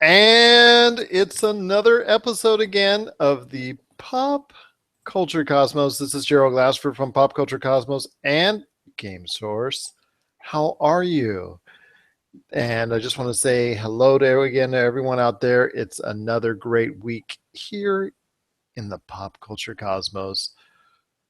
And it's another episode again of the Pop Culture Cosmos. This is Gerald Glassford from Pop Culture Cosmos and Game Source. How are you? And I just want to say hello to everyone out there. It's another great week here in the Pop Culture Cosmos.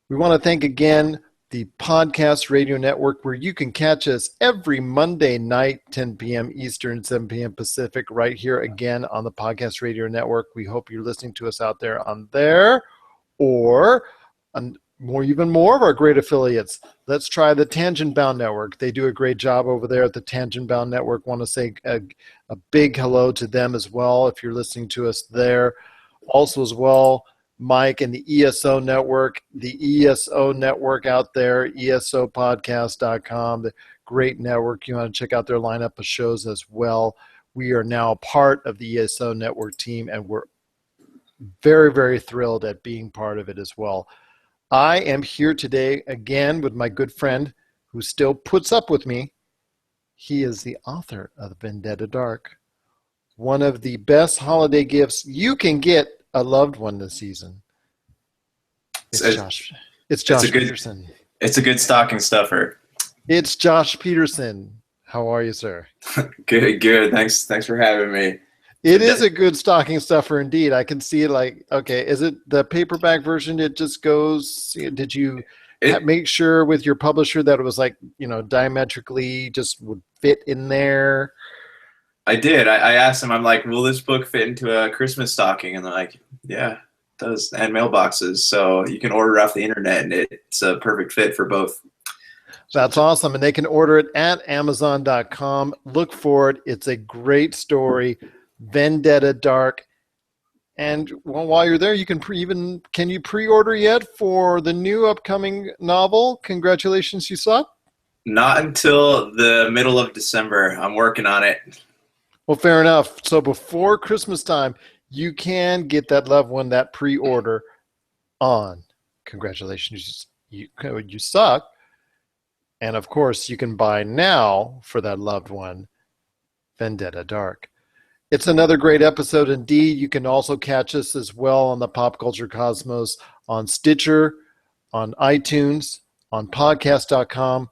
We want to thank again the Podcast Radio Network, where you can catch us every Monday night, 10 p.m. Eastern, 7 p.m. Pacific, right here again on the Podcast Radio Network. We hope you're listening to us out there on there, or even more of our great affiliates. Let's try the Tangent Bound Network. They do a great job over there at the Tangent Bound Network. Want to say a big hello to them as well if you're listening to us there. Also as well, Mike and the ESO Network out there, esopodcast.com, the great network. You want to check out their lineup of shows as well. We are now part of the ESO Network team, and we're very, very thrilled at being part of it as well. I am here today again with my good friend who still puts up with me. He is the author of Vendetta Dark, one of the best holiday gifts you can get a loved one this season. It's Josh Peterson. It's a good stocking stuffer. It's Josh Peterson. How are you, sir? Good. Thanks for having me. It is a good stocking stuffer indeed. I can see it okay, is it the paperback version? It just goes, did you make sure with your publisher that it was diametrically just would fit in there? I did. I asked them, I'm like, will this book fit into a Christmas stocking? And they're like, yeah, it does. And mailboxes. So you can order it off the internet, and it's a perfect fit for both. That's awesome. And they can order it at Amazon.com. Look for it. It's a great story. Vendetta Dark. And while you're there, you can can you pre-order yet for the new upcoming novel? Congratulations, you saw it? Not until the middle of December. I'm working on it. Well, fair enough. So before Christmas time, you can get that loved one that pre-order on. Congratulations, you suck. And of course, you can buy now for that loved one, Vendetta Dark. It's another great episode indeed. You can also catch us as well on the Pop Culture Cosmos on Stitcher, on iTunes, on podcast.com,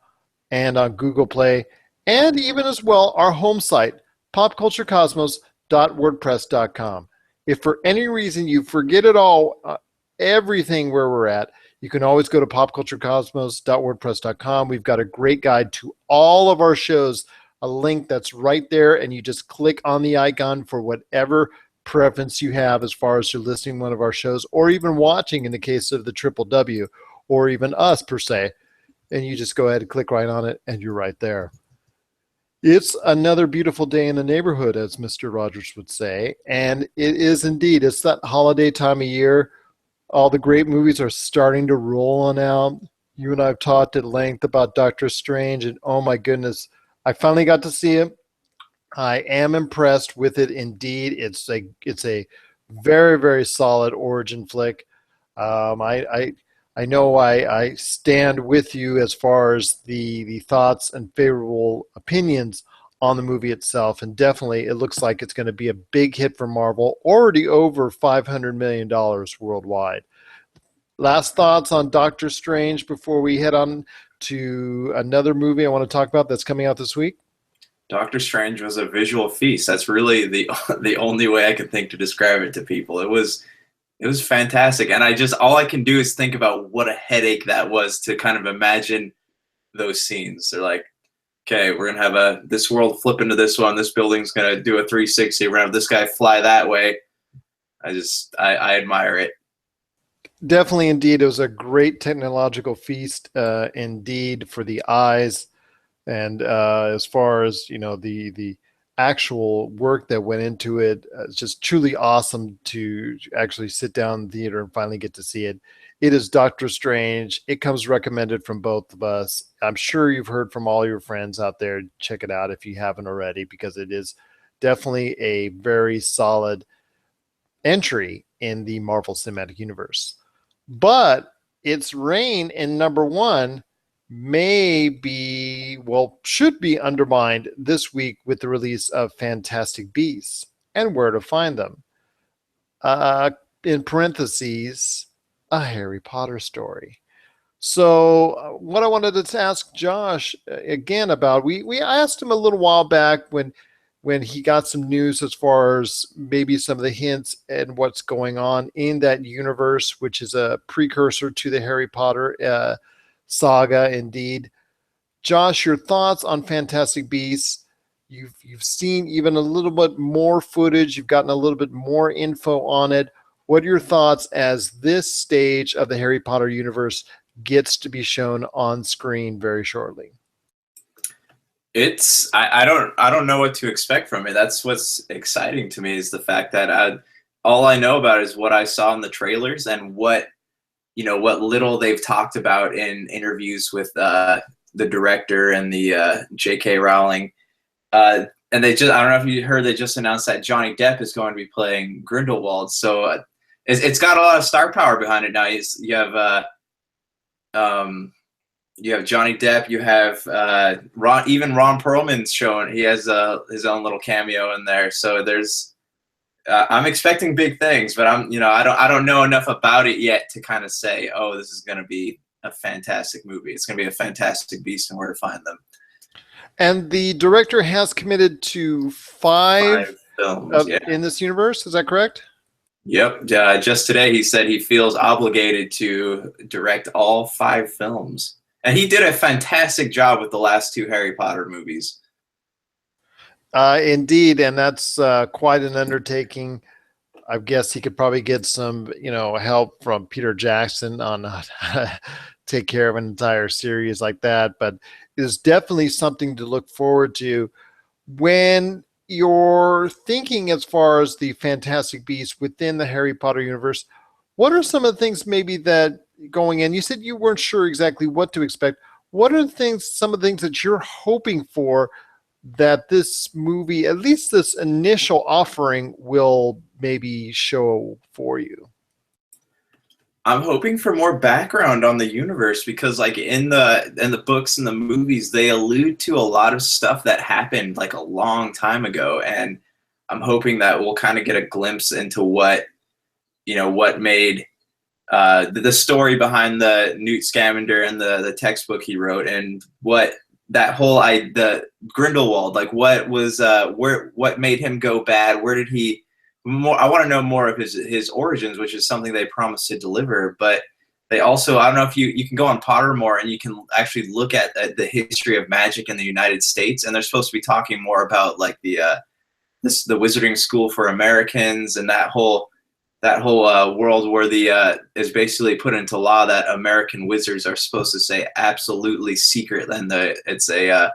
and on Google Play, and even as well our home site, popculturecosmos.wordpress.com. If for any reason you forget it all, everything where we're at, you can always go to popculturecosmos.wordpress.com. We've got a great guide to all of our shows, a link that's right there, and you just click on the icon for whatever preference you have as far as you're listening to one of our shows, or even watching in the case of the Triple W, or even us per se, and you just go ahead and click right on it, and you're right there. It's another beautiful day in the neighborhood, as Mr. Rogers would say, and it is indeed. It's that holiday time of year. All the great movies are starting to roll on out. You and I have talked at length about Doctor Strange, and oh my goodness, I finally got to see it. I am impressed with it indeed. It's a very, very solid origin flick. I know I stand with you as far as the thoughts and favorable opinions on the movie itself, and definitely it looks like it's going to be a big hit for Marvel, already over $500 million worldwide. Last thoughts on Doctor Strange before we head on to another movie I want to talk about that's coming out this week? Doctor Strange was a visual feast. That's really the only way I can think to describe it to people. It was fantastic, and all I can do is think about what a headache that was to kind of imagine those scenes. They're like, okay, we're gonna have this world flip into this one. This building's gonna do a 360. We're gonna have this guy fly that way. I admire it. Definitely, indeed, it was a great technological feast, indeed, for the eyes, and as far as the actual work that went into it, it's just truly awesome to actually sit down in the theater and finally get to see it. It is Doctor Strange. It comes recommended from both of us. I'm sure you've heard from all your friends out there. Check it out if you haven't already, because it is definitely a very solid entry in the Marvel Cinematic Universe. But its reign in number one should be undermined this week with the release of Fantastic Beasts and where to find them. In parentheses, a Harry Potter story. So what I wanted to ask Josh again about, we asked him a little while back when he got some news as far as maybe some of the hints and what's going on in that universe, which is a precursor to the Harry Potter saga, indeed. Josh, your thoughts on Fantastic Beasts? You've seen even a little bit more footage. You've gotten a little bit more info on it. What are your thoughts as this stage of the Harry Potter universe gets to be shown on screen very shortly? I don't know what to expect from it. That's what's exciting to me, is the fact that all I know about is what I saw in the trailers and what little they've talked about in interviews with the director and the J.K. Rowling. And I don't know if you heard, they just announced that Johnny Depp is going to be playing Grindelwald. So it's got a lot of star power behind it now. You have Johnny Depp. You have Ron Perlman's showing. He has his own little cameo in there. So there's I'm expecting big things, but I don't know enough about it yet to kind of say, oh, this is going to be a fantastic movie. It's going to be a fantastic beast and where to find them. And the director has committed to five films in this universe. Is that correct? Yep. Just today, he said he feels obligated to direct all 5 films. And he did a fantastic job with the last 2 Harry Potter movies. Indeed. And that's quite an undertaking. I guess he could probably get some, help from Peter Jackson on how to take care of an entire series like that. But it is definitely something to look forward to when you're thinking as far as the Fantastic Beasts within the Harry Potter universe. What are some of the things maybe that going in, you said you weren't sure exactly what to expect. What are some of the things that you're hoping for that this movie, at least this initial offering, will maybe show for you? I'm hoping for more background on the universe, because like in the books and the movies, they allude to a lot of stuff that happened like a long time ago, and I'm hoping that we'll kind of get a glimpse into what made the story behind the Newt Scamander and the textbook he wrote, and what that whole the Grindelwald, like what was what made him go bad, where did he I want to know more of his origins, which is something they promised to deliver. But they also, I don't know if you can go on Pottermore and you can actually look at the history of magic in the United States, and they're supposed to be talking more about like the Wizarding School for Americans and that whole world where is basically put into law that American wizards are supposed to stay absolutely secret, and it's a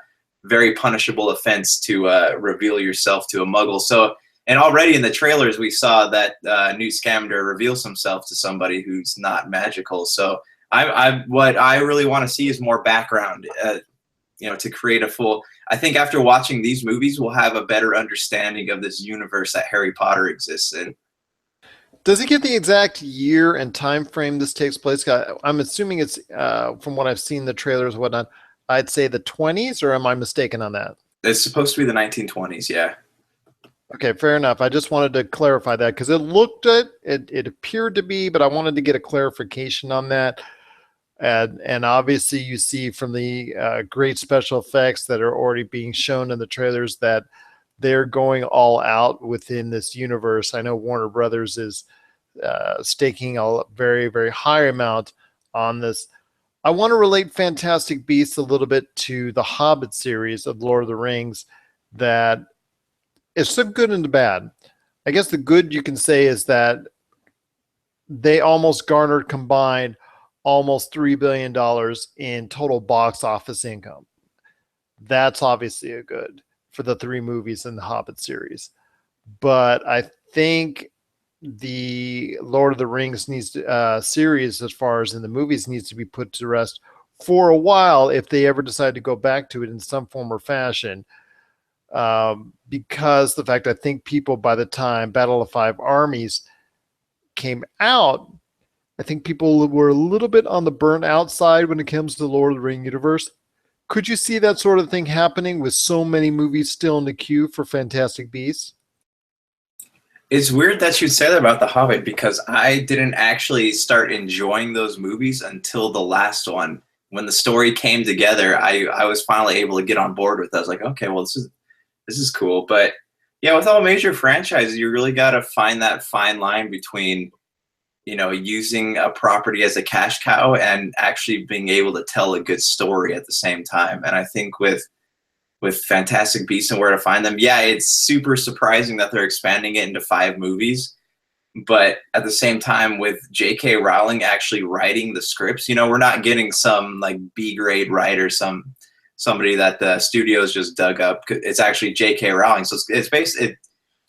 very punishable offense to reveal yourself to a Muggle. So. And already in the trailers, we saw that Newt Scamander reveals himself to somebody who's not magical. So what I really want to see is more background, to create a full. I think after watching these movies, we'll have a better understanding of this universe that Harry Potter exists in. Does he give the exact year and time frame this takes place? I'm assuming it's from what I've seen the trailers and whatnot. I'd say the 20s, or am I mistaken on that? It's supposed to be the 1920s, yeah. Okay, fair enough. I just wanted to clarify that because it appeared to be, but I wanted to get a clarification on that. And obviously you see from the great special effects that are already being shown in the trailers that they're going all out within this universe. I know Warner Brothers is staking a very, very high amount on this. I want to relate Fantastic Beasts a little bit to the Hobbit series of Lord of the Rings. That it's some good and the bad. I guess the good you can say is that they almost garnered combined almost $3 billion in total box office income. That's obviously a good for the 3 movies in the Hobbit series. But I think the Lord of the Rings series, as far as in the movies, needs to be put to rest for a while if they ever decide to go back to it in some form or fashion. Because the fact I think people, by the time Battle of Five Armies came out, I think people were a little bit on the burnt out side when it comes to the Lord of the Ring universe. Could you see that sort of thing happening with so many movies still in the queue for Fantastic Beasts? It's weird that you say that about The Hobbit because I didn't actually start enjoying those movies until the last one. When the story came together, I was finally able to get on board with it. I was like, okay, well, this is cool. But yeah, with all major franchises, you really got to find that fine line between, using a property as a cash cow and actually being able to tell a good story at the same time. And I think with Fantastic Beasts and Where to Find Them, yeah, it's super surprising that they're expanding it into 5 movies. But at the same time, with J.K. Rowling actually writing the scripts, we're not getting some like B grade writer, somebody that the studios just dug up. It's actually J.K. Rowling, so it's basically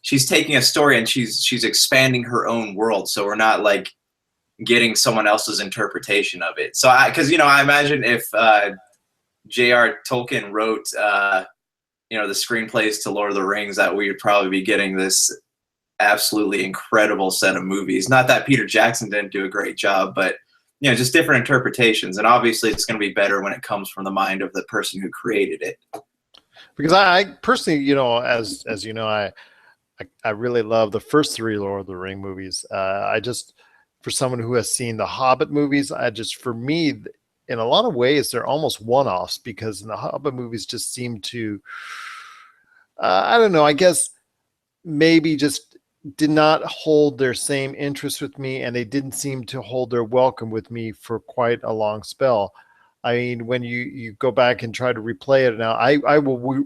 she's taking a story and she's expanding her own world. So we're not like getting someone else's interpretation of it. So because I imagine if J.R. Tolkien wrote, the screenplays to Lord of the Rings, that we would probably be getting this absolutely incredible set of movies. Not that Peter Jackson didn't do a great job, but just different interpretations. And obviously, it's going to be better when it comes from the mind of the person who created it. Because I personally, as you know, I really love the first 3 Lord of the Ring movies. For someone who has seen the Hobbit movies, for me, in a lot of ways, they're almost one-offs because in the Hobbit movies just seem to, I don't know, I guess maybe just did not hold their same interest with me, and they didn't seem to hold their welcome with me for quite a long spell. I mean, when you go back and try to replay it now, I will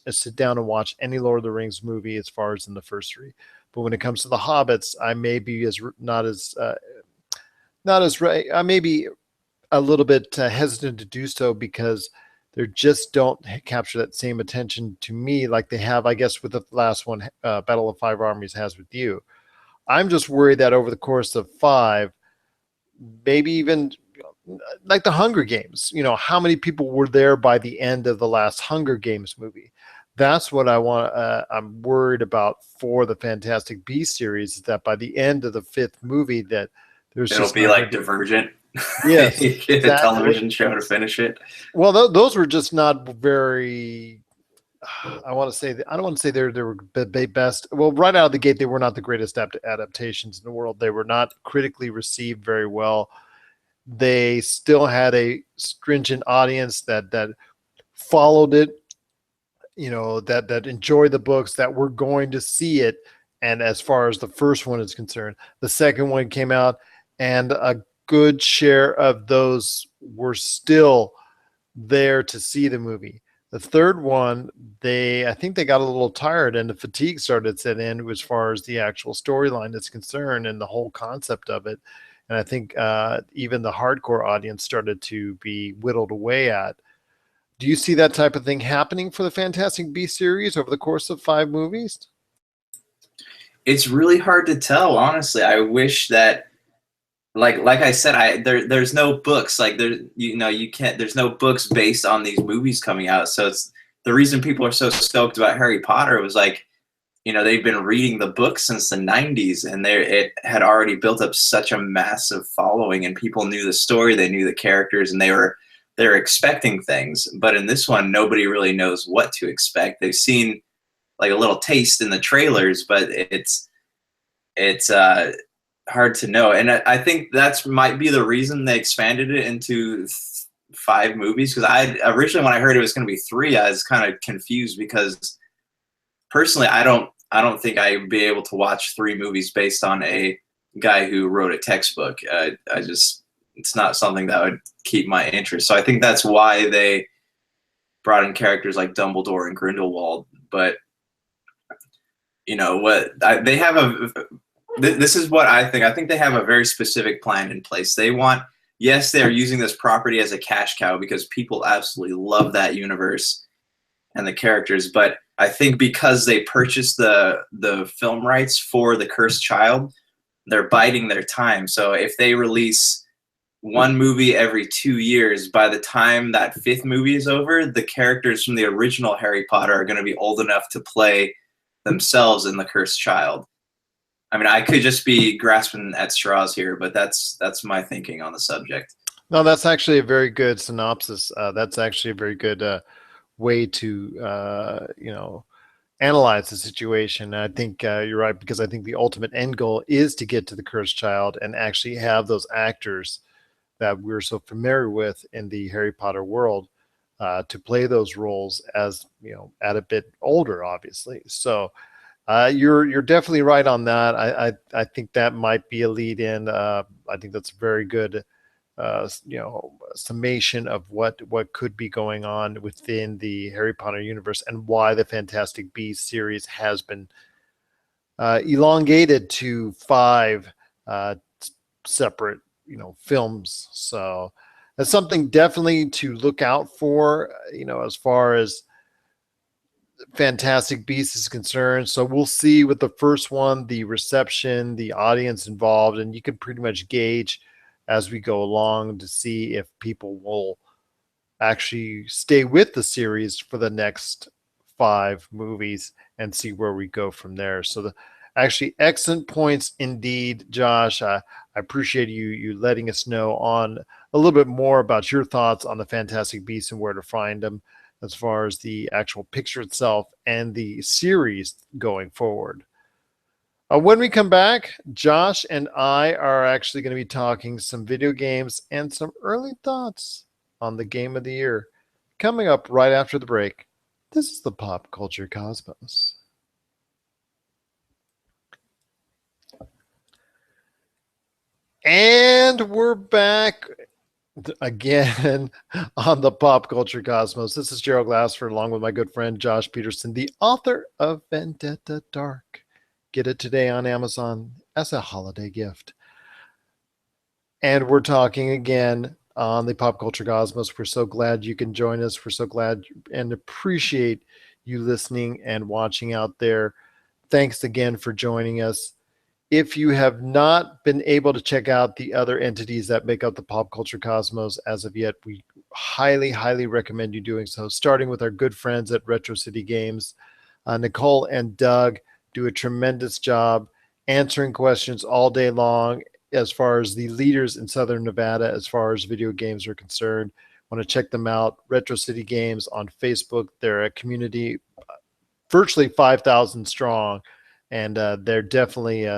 sit down and watch any Lord of the Rings movie as far as in the first 3. But when it comes to the Hobbits, I may be not as right. I may be a little bit hesitant to do so because they just don't capture that same attention to me like they have, I guess, with the last one, Battle of Five Armies has with you. I'm just worried that over the course of 5, maybe even like the Hunger Games, how many people were there by the end of the last Hunger Games movie? That's what I'm worried about for the Fantastic Beasts series, is that by the end of the 5th movie that It'll be like Divergent. Yes, You get a television show to finish it. Well, those were just not very. I want to say I don't want to say they were the best. Well, right out of the gate, they were not the greatest adaptations in the world. They were not critically received very well. They still had a stringent audience that followed it. That enjoyed the books, that were going to see it. And as far as the first one is concerned, the second one came out, and a good share of those were still there to see the movie. The third one, I think they got a little tired, and the fatigue started to set in as far as the actual storyline is concerned and the whole concept of it. And I think even the hardcore audience started to be whittled away at. Do you see that type of thing happening for the Fantastic Beasts series over the course of 5 movies? It's really hard to tell, honestly. I wish that, like I said, there's no books, like you can't. There's no books based on these movies coming out. So it's the reason people are so stoked about Harry Potter was like, they've been reading the books since the 90s, and it had already built up such a massive following, and people knew the story, they knew the characters, and they're expecting things. But in this one, nobody really knows what to expect. They've seen like a little taste in the trailers, but it's hard to know. And I think that's might be the reason they expanded it into 5 movies. Because I originally, when I heard it was going to be 3, I was kind of confused because personally, I don't think I would be able to watch 3 movies based on a guy who wrote a textbook. It's not something that would keep my interest. So I think that's why they brought in characters like Dumbledore and Grindelwald. But they have this is what I think. I think they have a very specific plan in place. Yes, they're using this property as a cash cow because people absolutely love that universe and the characters. But I think because they purchased the film rights for The Cursed Child, they're biding their time. So if they release 1 movie every 2 years, by the time that 5th movie is over, the characters from the original Harry Potter are going to be old enough to play themselves in The Cursed Child. I mean, I could just be grasping at straws here, but that's my thinking on the subject. No, that's actually a very good synopsis. That's actually a very good way to, analyze the situation. I think you're right, because I think the ultimate end goal is to get to the cursed child and actually have those actors that we're so familiar with in the Harry Potter world to play those roles as, at a bit older, obviously. So you're definitely right on that. I think that might be a lead in. I think that's a very good summation of what could be going on within the Harry Potter universe, and why the Fantastic Beasts series has been elongated to 5 separate films. So that's something definitely to look out for, as far as Fantastic Beasts is concerned. So we'll see with the first one, the reception, the audience involved, and you can pretty much gauge as we go along to see if people will actually stay with the series for the next 5 movies and see where we go from there. So actually excellent points indeed, Josh. I appreciate you letting us know on a little bit more about your thoughts on the Fantastic Beasts and where to find them, as far as the actual picture itself and the series going forward. When we come back, Josh and I are actually going to be talking some video games and some early thoughts on the game of the year, coming up right after the break. This is the Pop Culture Cosmos. And we're back again on the Pop Culture Cosmos. This is Gerald Glassford, along with my good friend Josh Peterson, the author of Vendetta Dark. Get it today on Amazon as a holiday gift. And we're talking again on the Pop Culture Cosmos. We're so glad you can join us. We're so glad and appreciate you listening and watching out there. Thanks again for joining us. If you have not been able to check out the other entities that make up the Pop Culture Cosmos as of yet, we highly, highly recommend you doing so, starting with our good friends at Retro City Games. Nicole and Doug do a tremendous job answering questions all day long as far as the leaders in Southern Nevada as far as video games are concerned. Want to check them out. Retro City Games on Facebook. They're a community virtually 5,000 strong, and they're definitely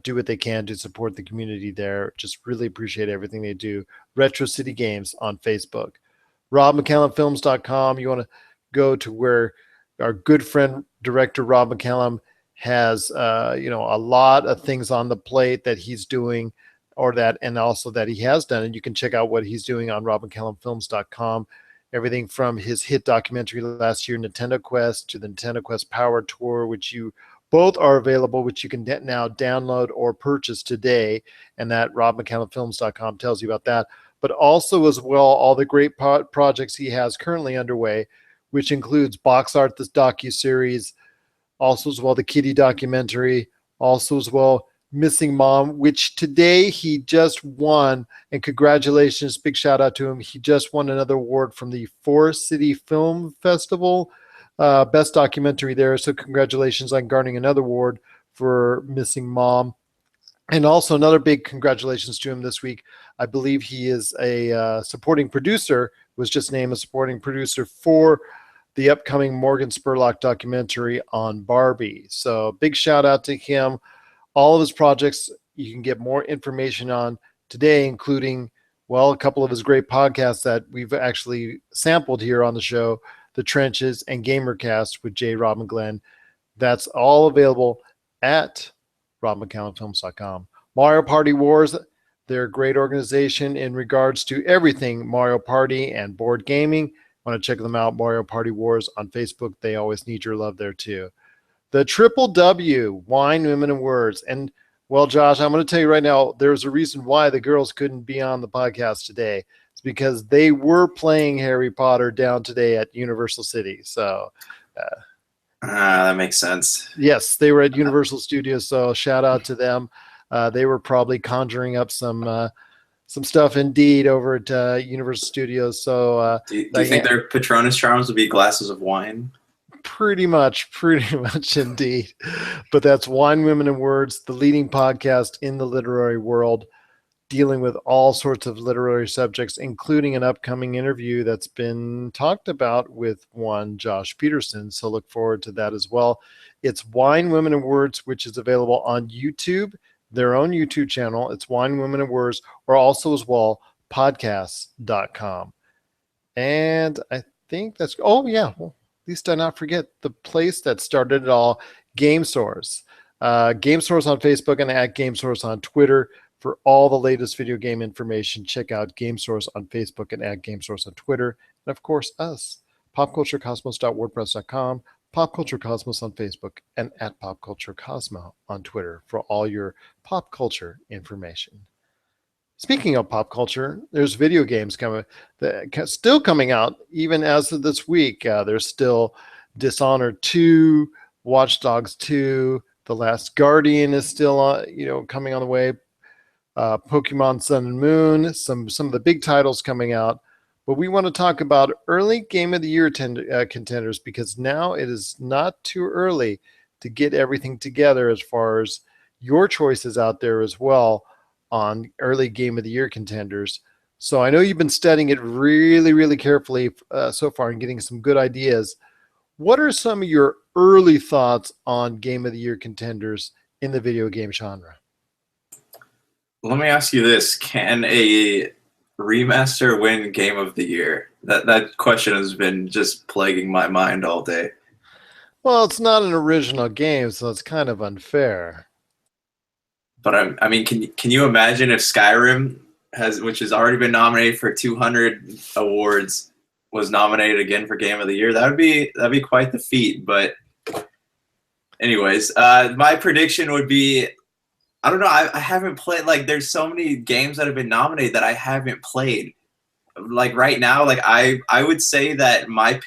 do what they can to support the community there. Just really appreciate everything they do. Retro City Games on Facebook. RobMcCallumFilms.com. You want to go to where our good friend director Rob McCallum has a lot of things on the plate that he's doing, and also that he has done, and you can check out what he's doing on RobMcCallumFilms.com. Everything from his hit documentary last year, Nintendo Quest, to the Nintendo Quest Power Tour, which you both are available, which you can now download or purchase today, and that RobMcCallumFilms.com tells you about that. But also as well, all the great projects he has currently underway, which includes Box Art, this docuseries, also as well the Kitty documentary, also as well Missing Mom, which today he just won, and congratulations, big shout out to him. He just won another award from the Forest City Film Festival, best documentary there. So congratulations on garnering another award for Missing Mom. And also another big congratulations to him this week. I believe he is a supporting producer, was just named a supporting producer for the upcoming Morgan Spurlock documentary on Barbie. So big shout out to him. All of his projects you can get more information on today, including, a couple of his great podcasts that we've actually sampled here on the show, The Trenches and Gamercast with J. Rob and Glenn. That's all available at RobMcCallumFilms.com. Mario Party Wars, they're a great organization in regards to everything Mario Party and board gaming. Want to check them out, Mario Party Wars on Facebook. They always need your love there too. The Triple W, Wine, Women, and Words. And, Josh, I'm going to tell you right now, there's a reason why the girls couldn't be on the podcast today. It's because they were playing Harry Potter down today at Universal City. So that makes sense. Yes, they were at Universal Studios, so shout out to them. They were probably conjuring up some stuff indeed over at Universal Studios. So do you think their Patronus charms would be glasses of wine? Pretty much indeed. But that's Wine, Women, and Words, the leading podcast in the literary world. dealing with all sorts of literary subjects, including an upcoming interview that's been talked about with one Josh Peterson. So look forward to that as well. It's Wine, Women, and Words, which is available on YouTube, their own YouTube channel. It's Wine, Women, and Words, or also as well, podcasts.com. And I think that's, oh yeah, well, at least I not forget the place that started it all, Game Source. Game Source on Facebook and at Game Source on Twitter. For all the latest video game information, check out Game Source on Facebook and at Game Source on Twitter. And of course, us, popculturecosmos.wordpress.com, Pop Culture Cosmos on Facebook, and at Pop Culture Cosmo on Twitter for all your pop culture information. Speaking of pop culture, there's video games still coming out even as of this week. There's still Dishonored 2, Watch Dogs 2, The Last Guardian is still coming on the way. Pokemon Sun and Moon, some of the big titles coming out. But we want to talk about early Game of the Year contenders, because now it is not too early to get everything together as far as your choices out there as well on early Game of the Year contenders. So I know you've been studying it really, really carefully so far and getting some good ideas. What are some of your early thoughts on Game of the Year contenders in the video game genre? Let me ask you this. Can a remaster win Game of the Year? That question has been just plaguing my mind all day. Well, it's not an original game, so it's kind of unfair. But I mean, can you imagine if Skyrim which has already been nominated for 200 awards, was nominated again for Game of the Year? That'd be quite the feat. But anyways, my prediction would be, I don't know. I haven't played, like, there's so many games that have been nominated that I haven't played. Like right now, like I would say that my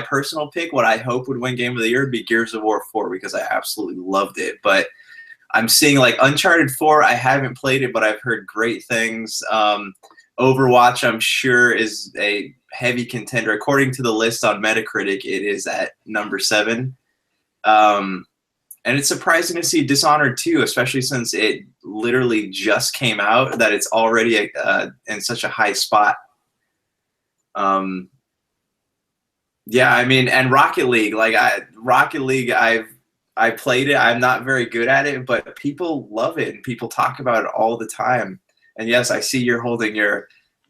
personal pick, what I hope would win Game of the Year would be Gears of War 4, because I absolutely loved it. But I'm seeing like Uncharted 4, I haven't played it, but I've heard great things. Overwatch, I'm sure, is a heavy contender. According to the list on Metacritic, it is at number 7. And it's surprising to see Dishonored 2, especially since it literally just came out, that it's already in such a high spot. Yeah, I mean, and Rocket League, I played it. I'm not very good at it, but people love it and people talk about it all the time. And yes, I see you're holding your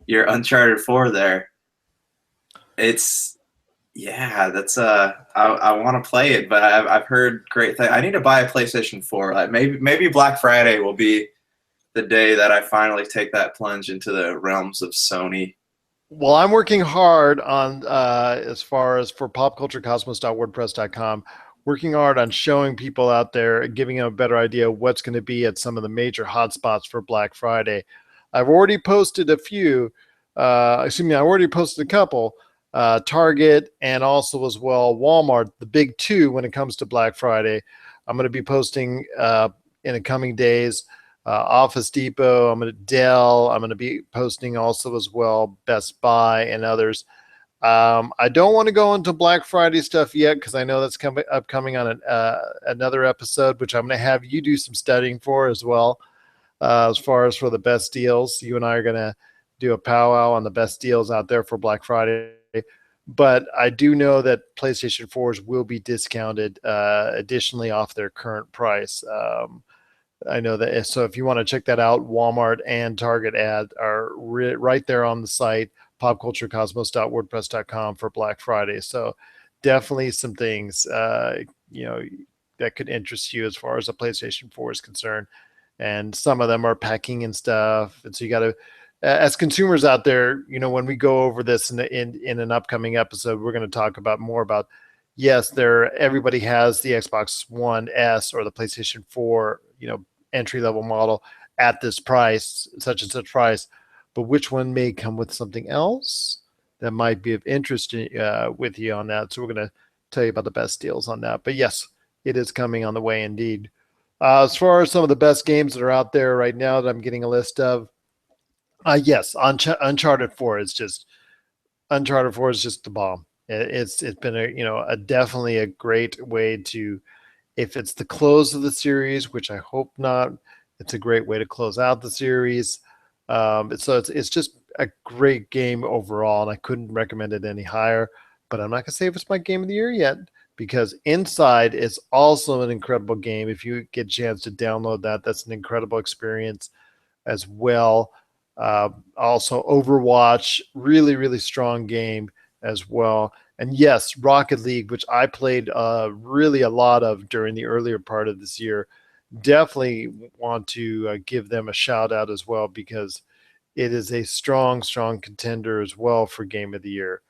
Uncharted 4 there. That's I want to play it, but I've heard great things. I need to buy a PlayStation 4. Like maybe Black Friday will be the day that I finally take that plunge into the realms of Sony. Well, I'm working hard on as far as for popculturecosmos.wordpress.com, working hard on showing people out there and giving them a better idea of what's going to be at some of the major hotspots for Black Friday. I've already posted a few. I already posted a couple. Target and also as well Walmart, the big two when it comes to Black Friday. I'm going to be posting in the coming days. Office Depot, Dell. I'm going to be posting also as well Best Buy and others. I don't want to go into Black Friday stuff yet because I know that's upcoming on another episode, which I'm going to have you do some studying for as well. As far as for the best deals, you and I are going to do a powwow on the best deals out there for Black Friday. But I do know that PlayStation 4s will be discounted additionally off their current price. I know that. So if you want to check that out, Walmart and Target ad are right there on the site, popculturecosmos.wordpress.com for Black Friday. So definitely some things, that could interest you as far as a PlayStation 4 is concerned. And some of them are packing and stuff. And so you got to, as consumers out there, when we go over this in an upcoming episode, we're going to talk about more about, yes, everybody has the Xbox One S or the PlayStation 4, entry-level model at this price, such and such price, but which one may come with something else that might be of interest with you on that. So we're going to tell you about the best deals on that. But yes, it is coming on the way indeed. As far as some of the best games that are out there right now that I'm getting a list of, yes, Uncharted 4 is just the bomb. It's been a definitely a great way to, if it's the close of the series, which I hope not, it's a great way to close out the series. It's just a great game overall, and I couldn't recommend it any higher. But I'm not gonna say if it's my game of the year yet, because Inside is also an incredible game. If you get a chance to download that, that's an incredible experience as well. Also, Overwatch, really, really strong game as well. And yes, Rocket League, which I played really a lot of during the earlier part of this year. Definitely want to give them a shout out as well, because it is a strong, strong contender as well for Game of the Year.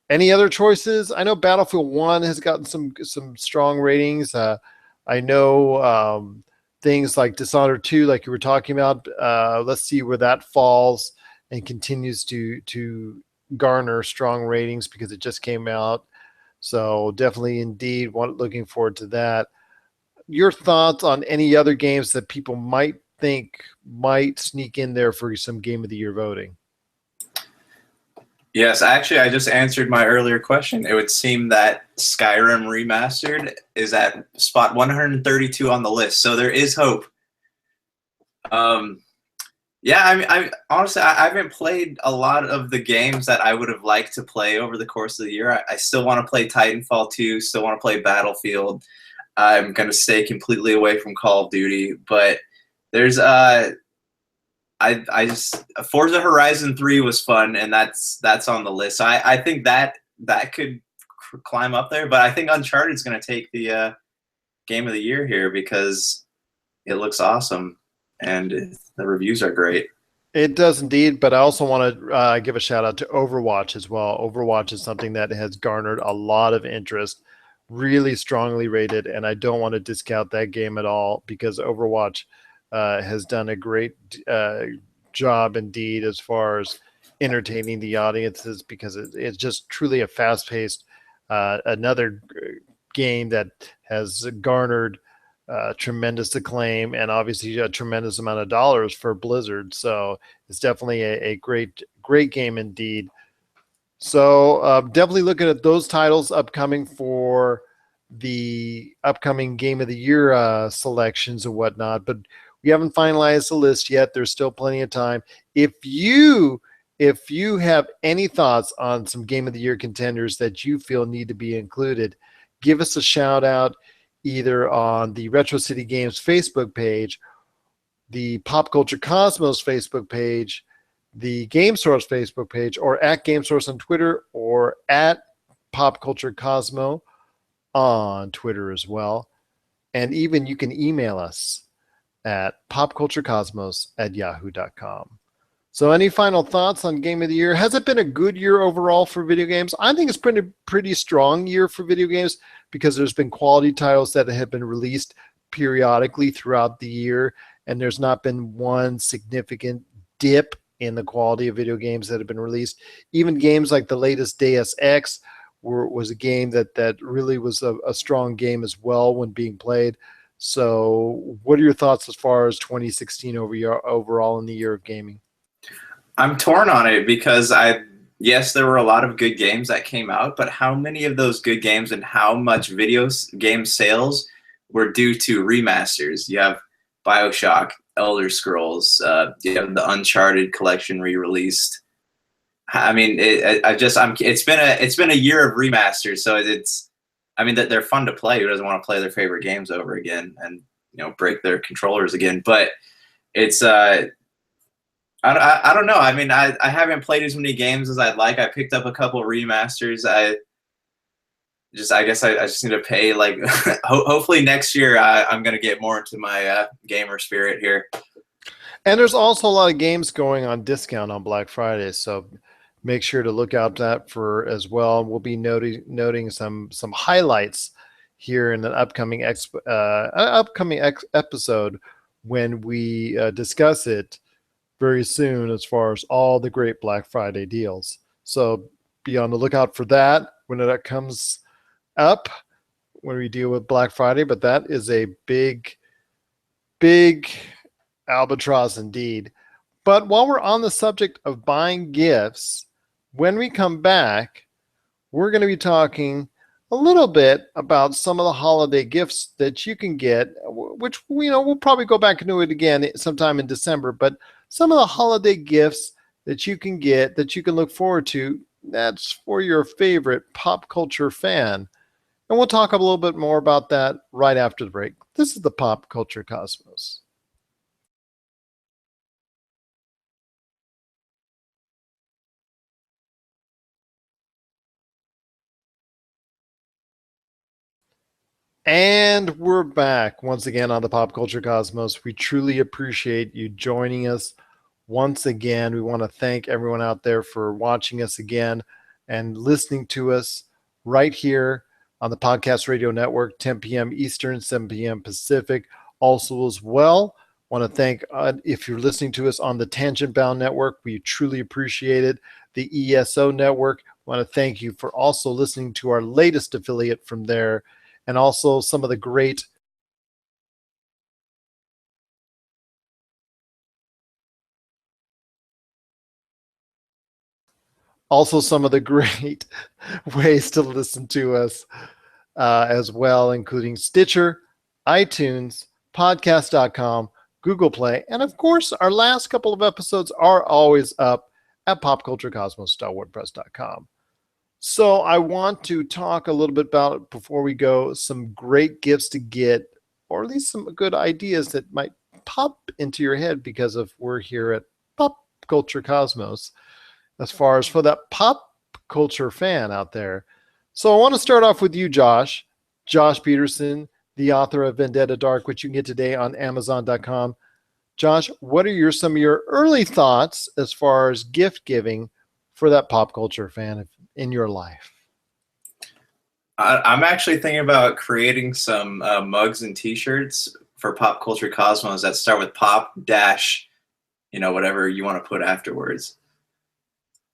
Any other choices? I know Battlefield 1 has gotten some strong ratings. I know things like Dishonored 2, like you were talking about. Let's see where that falls and continues to garner strong ratings because it just came out. So definitely, indeed, looking forward to that. Your thoughts on any other games that people might think might sneak in there for some Game of the Year voting? Yes, actually, I just answered my earlier question. It would seem that Skyrim Remastered is at spot 132 on the list, so there is hope. Yeah, I honestly, I haven't played a lot of the games that I would have liked to play over the course of the year. I still want to play Titanfall 2, still want to play Battlefield. I'm going to stay completely away from Call of Duty, but there's I just Forza Horizon 3 was fun, and that's on the list. So I think that could climb up there, but I think Uncharted is going to take the Game of the Year here because it looks awesome and the reviews are great. It does indeed, but I also want to give a shout out to Overwatch as well. Overwatch is something that has garnered a lot of interest, really strongly rated, and I don't want to discount that game at all because Overwatch has done a great job indeed as far as entertaining the audiences, because it's just truly a fast-paced another game that has garnered tremendous acclaim and obviously a tremendous amount of dollars for Blizzard. So it's definitely a great game indeed. So definitely looking at those titles upcoming for the upcoming Game of the Year selections and whatnot, but we haven't finalized the list yet. There's still plenty of time. If you have any thoughts on some Game of the Year contenders that you feel need to be included, give us a shout out either on the Retro City Games Facebook page, the Pop Culture Cosmos Facebook page, the Game Source Facebook page, or at Game Source on Twitter, or at Pop Culture Cosmo on Twitter as well. And even you can email us at popculturecosmos@yahoo.com. So any final thoughts on Game of the Year? Has it been a good year overall for video games? I think it's been a pretty strong year for video games because there's been quality titles that have been released periodically throughout the year, and there's not been one significant dip in the quality of video games that have been released. Even games like the latest Deus Ex was a game that really was a strong game as well when being played. So what are your thoughts as far as 2016 overall in the year of gaming? I'm torn on it because yes, there were a lot of good games that came out, but how many of those good games and how much game sales were due to remasters? You have BioShock, Elder Scrolls, you have the Uncharted collection re-released. I mean, it's been a year of remasters, so that they're fun to play. Who doesn't want to play their favorite games over again and break their controllers again? But it's I don't know. I mean, I haven't played as many games as I'd like. I picked up a couple remasters. I guess I just need to pay. Like, hopefully next year I'm gonna get more into my gamer spirit here. And there's also a lot of games going on discount on Black Friday, so make sure to look out that for as well. We'll be noting some highlights here in an upcoming episode when we discuss it very soon as far as all the great Black Friday deals. So be on the lookout for that when that comes up when we deal with Black Friday. But that is a big albatross indeed. But while we're on the subject of buying gifts, when we come back, we're going to be talking a little bit about some of the holiday gifts that you can get, which we'll probably go back into it again sometime in December. But some of the holiday gifts that you can get, that you can look forward to, that's for your favorite pop culture fan. And we'll talk a little bit more about that right after the break. This is the Pop Culture Cosmos. And we're back once again on the Pop Culture Cosmos. We truly appreciate you joining us once again. We want to thank everyone out there for watching us again and listening to us right here on the Podcast Radio Network, 10 p.m. Eastern, 7 p.m. Pacific. Also, as well, want to thank if you're listening to us on the Tangent Bound Network, we truly appreciate it. The ESO Network, want to thank you for also listening to our latest affiliate from there, and also some of the great ways to listen to us as well, including Stitcher, iTunes, podcast.com, Google Play, and of course, our last couple of episodes are always up at popculturecosmos.wordpress.com. So I want to talk a little bit about, before we go, some great gifts to get, or at least some good ideas that might pop into your head because of we're here at Pop Culture Cosmos, as far as for that pop culture fan out there. So I want to start off with you, Josh Peterson, the author of Vendetta Dark, which you can get today on Amazon.com. Josh, what are some of your early thoughts as far as gift giving for that pop culture fan in your life? I'm actually thinking about creating some mugs and T-shirts for Pop Culture Cosmos that start with pop dash, whatever you want to put afterwards.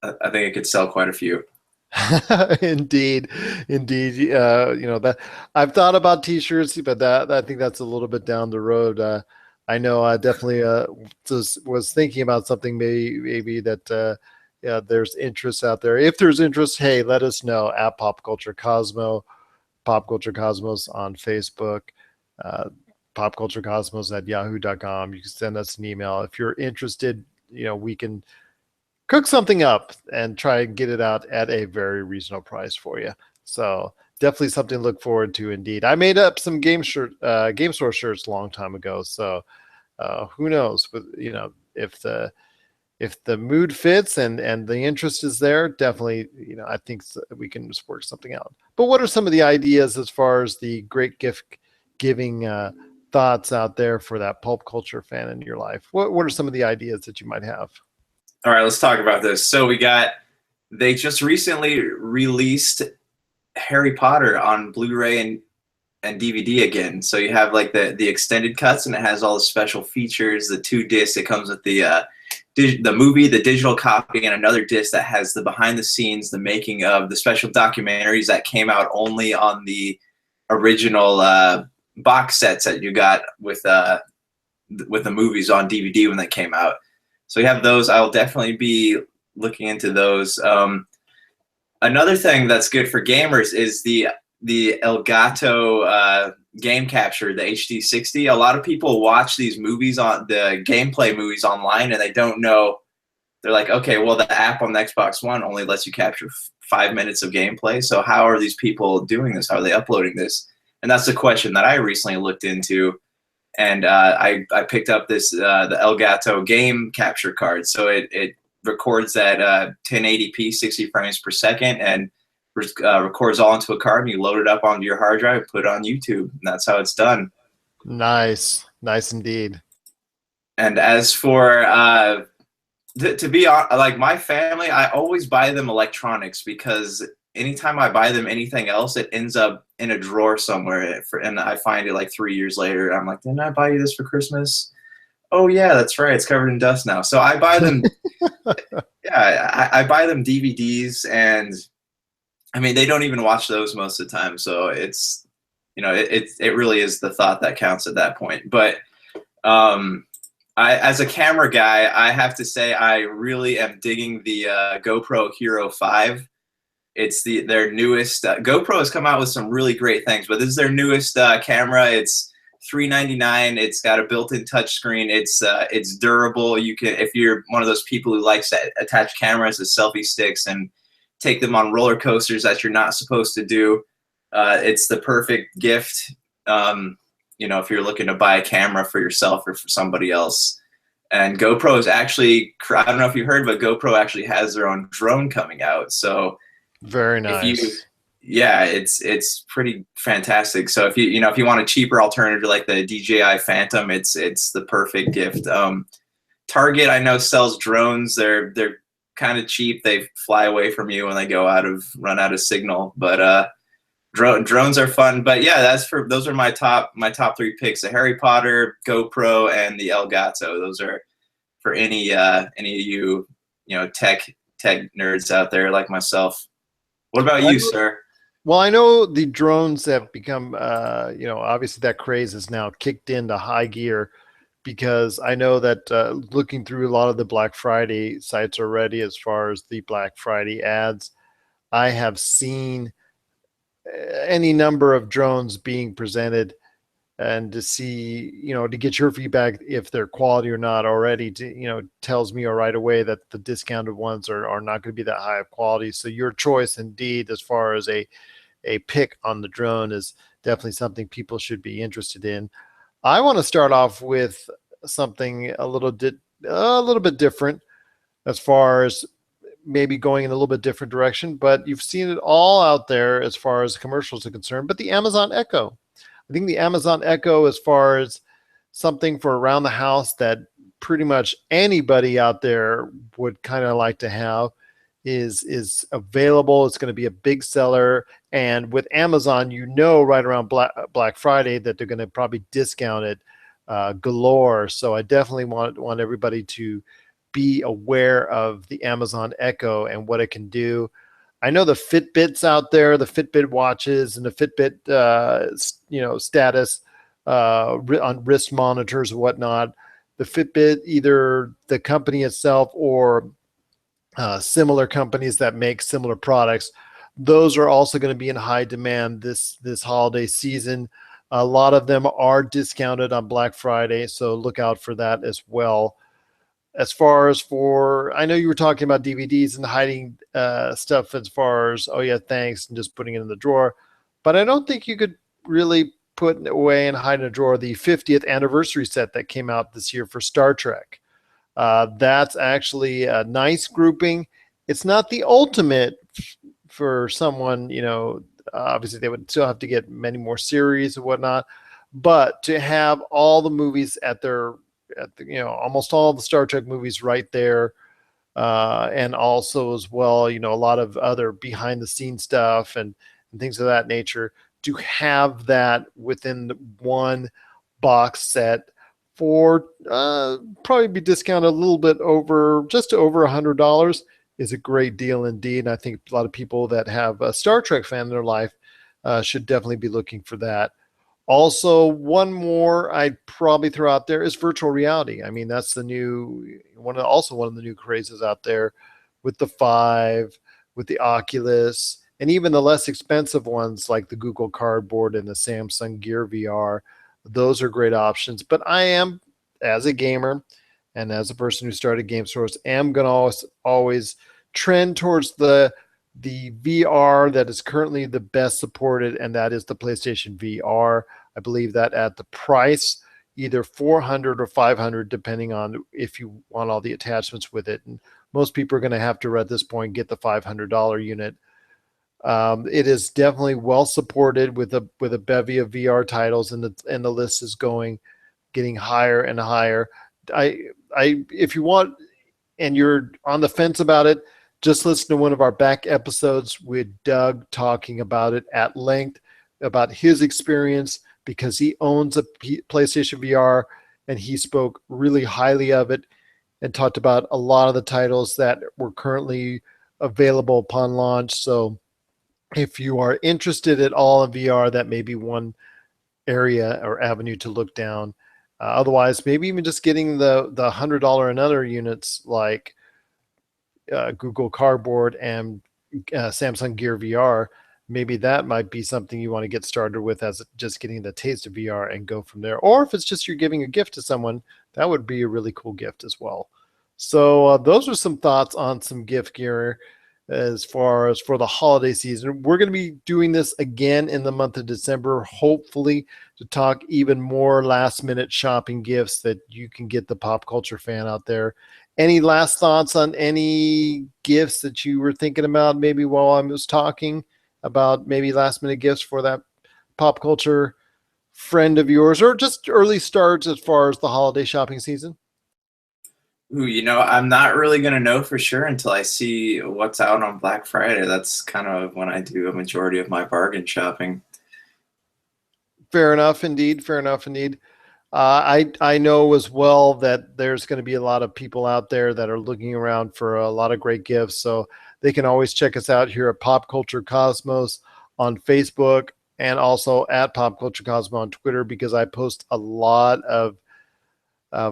I think it could sell quite a few. Indeed. That I've thought about T-shirts, but I think that's a little bit down the road. I know I definitely was thinking about something maybe that there's interest out there. If there's interest, hey, let us know at Pop Culture Cosmos on Facebook, popculturecosmos@yahoo.com. You can send us an email if you're interested. We can cook something up and try and get it out at a very reasonable price for you. So definitely something to look forward to. Indeed, I made up some Game Store shirts a long time ago. So who knows? But if the mood fits and the interest is there, definitely, I think we can just work something out. But what are some of the ideas as far as the great gift giving thoughts out there for that pulp culture fan in your life? What are some of the ideas that you might have? All right, let's talk about this. So they just recently released Harry Potter on Blu-ray and DVD again. So you have like the extended cuts, and it has all the special features, the 2 discs. It comes with the movie, the digital copy, and another disc that has the behind the scenes, the making of, the special documentaries that came out only on the original box sets that you got with the movies on DVD when they came out. So you have those. I'll definitely be looking into those. Another thing that's good for gamers is the Elgato game capture, the HD60. A lot of people watch these movies on the gameplay movies online, and they don't know. They're like, okay, well, the app on the Xbox One only lets you capture 5 minutes of gameplay. So how are these people doing this? How are they uploading this? And that's the question that I recently looked into. And I picked up this the Elgato game capture card. So it records at 1080p, 60 frames per second, and records all into a card, and you load it up onto your hard drive, put it on YouTube, and that's how it's done. Nice indeed. And as for to be like my family, I always buy them electronics, because anytime I buy them anything else, it ends up in a drawer somewhere, and I find it like 3 years later. I'm like, didn't I buy you this for Christmas? Oh yeah, that's right. It's covered in dust now. So I buy them. Yeah, I buy them DVDs, and I mean, they don't even watch those most of the time. So it's, it really is the thought that counts at that point. But as a camera guy, I have to say I really am digging the GoPro Hero 5. It's their newest. GoPro has come out with some really great things, but this is their newest camera. It's $399. It's got a built-in touchscreen. It's durable. You can, if you're one of those people who likes to attach cameras as selfie sticks and take them on roller coasters that you're not supposed to do, it's the perfect gift. If you're looking to buy a camera for yourself or for somebody else. And GoPro is actually, I don't know if you heard, but GoPro actually has their own drone coming out. So very nice. It's pretty fantastic. So if you want a cheaper alternative like the DJI Phantom, it's the perfect gift. Target, I know, sells drones. They're kind of cheap. They fly away from you when they run out of signal. But drones are fun. But yeah, those are my top 3 picks: the Harry Potter, GoPro, and the Elgato. Those are for any of you tech nerds out there like myself. What about you, sir? Well, I know the drones have become, obviously that craze is now kicked into high gear, because I know that looking through a lot of the Black Friday sites already, as far as the Black Friday ads, I have seen any number of drones being presented, and to see, to get your feedback if they're quality or not already, tells me right away that the discounted ones are not going to be that high of quality. So your choice indeed, as far as a pick on the drone, is definitely something people should be interested in. I want to start off with something a little bit different, as far as maybe going in a little bit different direction, but you've seen it all out there as far as commercials are concerned. But the Amazon Echo, I think the Amazon Echo, as far as something for around the house that pretty much anybody out there would kind of like to have, is available. It's going to be a big seller. And with Amazon, right around Black Friday that they're going to probably discount it galore. So I definitely want everybody to be aware of the Amazon Echo and what it can do. I know the Fitbits out there, the Fitbit watches, and the Fitbit, status on wrist monitors and whatnot. The Fitbit, either the company itself or similar companies that make similar products, those are also going to be in high demand this holiday season. A lot of them are discounted on Black Friday, so look out for that as well. As far as I know you were talking about DVDs and hiding stuff, as far as, oh yeah, thanks, and just putting it in the drawer. But I don't think you could really put away and hide in a drawer the 50th anniversary set that came out this year for Star Trek. That's actually a nice grouping. It's not the ultimate for someone, obviously they would still have to get many more series and whatnot, but to have all the movies almost all the Star Trek movies right there, and also as well, a lot of other behind the scenes stuff and things of that nature, to have that within one box set for probably be discounted a little bit just over $100 is a great deal indeed. And I think a lot of people that have a Star Trek fan in their life should definitely be looking for that. Also, one more I'd probably throw out there is virtual reality. I mean, that's the new one. Also, one of the new crazes out there with the Vive, with the Oculus, and even the less expensive ones like the Google Cardboard and the Samsung Gear VR. Those are great options. But I am, as a gamer and as a person who started Game Source, am going to always trend towards the VR that is currently the best supported, and that is the PlayStation VR. I believe that at the price, either $400 or $500, depending on if you want all the attachments with it. And most people are going to have to, at this point, get the $500 unit. It is definitely well supported with a bevy of VR titles, and the list is getting higher and higher. If you want, and you're on the fence about it, just listen to one of our back episodes with Doug talking about it at length, about his experience, because he owns a PlayStation VR and he spoke really highly of it and talked about a lot of the titles that were currently available upon launch. So if you are interested at all in VR, that may be one area or avenue to look down. Otherwise, maybe even just getting the $100 and other units like Google Cardboard and Samsung Gear VR. maybe that might be something you want to get started with as just getting the taste of VR and go from there. Or if it's just you're giving a gift to someone, that would be a really cool gift as well. So those are some thoughts on some gift gear as far as for the holiday season. We're going to be doing this again in the month of December, hopefully to talk even more last minute shopping gifts that you can get the pop culture fan out there. Any last thoughts on any gifts that you were thinking about maybe while I was talking about maybe last minute gifts for that pop culture friend of yours, or just early starts as far as the holiday shopping season? Ooh, I'm not really gonna know for sure until I see what's out on Black Friday. That's kind of when I do a majority of my bargain shopping. Fair enough, indeed. Fair enough, indeed. I know as well that there's going to be a lot of people out there that are looking around for a lot of great gifts. So they can always check us out here at Pop Culture Cosmos on Facebook and also at Pop Culture Cosmos on Twitter, because I post a lot of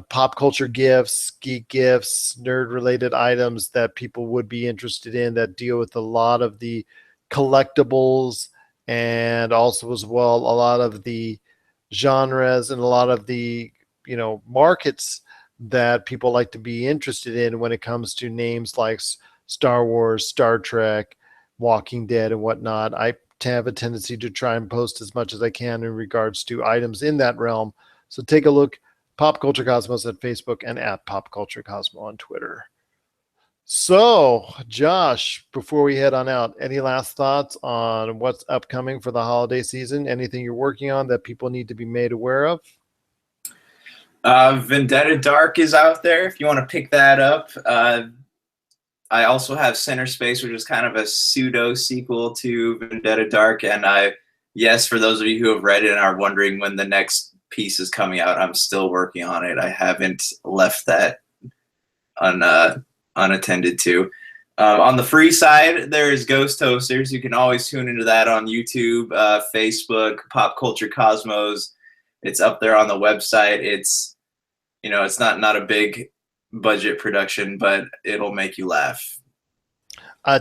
pop culture gifts, geek gifts, nerd related items that people would be interested in that deal with a lot of the collectibles and also as well a lot of the genres and a lot of the markets that people like to be interested in when it comes to names like Star Wars, Star Trek, Walking Dead, and whatnot. I have a tendency to try and post as much as I can in regards to items in that realm. So take a look, Pop Culture Cosmos at Facebook and at Pop Culture Cosmos on Twitter. So, Josh, before we head on out, any last thoughts on what's upcoming for the holiday season? Anything you're working on that people need to be made aware of? Vendetta Dark is out there if you want to pick that up. I also have Center Space, which is kind of a pseudo sequel to Vendetta Dark. And yes, for those of you who have read it and are wondering when the next piece is coming out, I'm still working on it. I haven't left that unattended to. On the free side, there is Ghost Toasters. You can always tune into that on YouTube, Facebook, Pop Culture Cosmos. It's up there on the website. It's it's not a big budget production, but it'll make you laugh.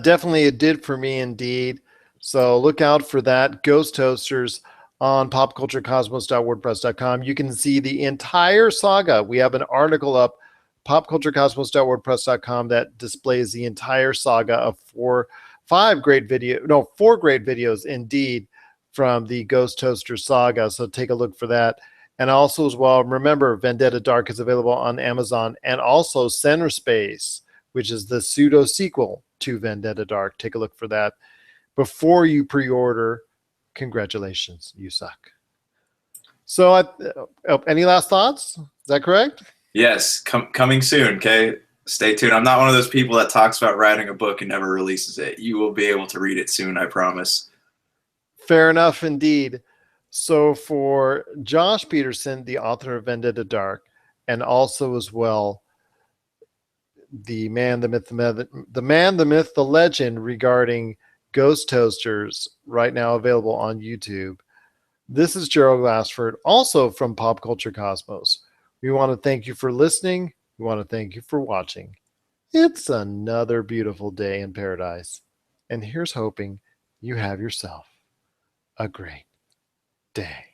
Definitely it did for me indeed. So look out for that. Ghost Toasters on popculturecosmos.wordpress.com. You can see the entire saga. We have an article up, popculturecosmos.wordpress.com, that displays the entire saga of four great videos indeed from the Ghost Toaster saga. So take a look for that. And also as well, remember, Vendetta Dark is available on Amazon, and also Center Space, which is the pseudo sequel to Vendetta Dark. Take a look for that before you pre-order. Congratulations, you suck. So any last thoughts? Is that correct? Yes, coming soon, okay? Stay tuned. I'm not one of those people that talks about writing a book and never releases it. You will be able to read it soon, I promise. Fair enough indeed. So for Josh Peterson, the author of Vendetta Dark, and also as well the man, the myth, the legend regarding Ghost Toasters, right now available on YouTube. This is Gerald Glassford, also from Pop Culture Cosmos. We want to thank you for listening. We want to thank you for watching. It's another beautiful day in paradise. And here's hoping you have yourself a great day.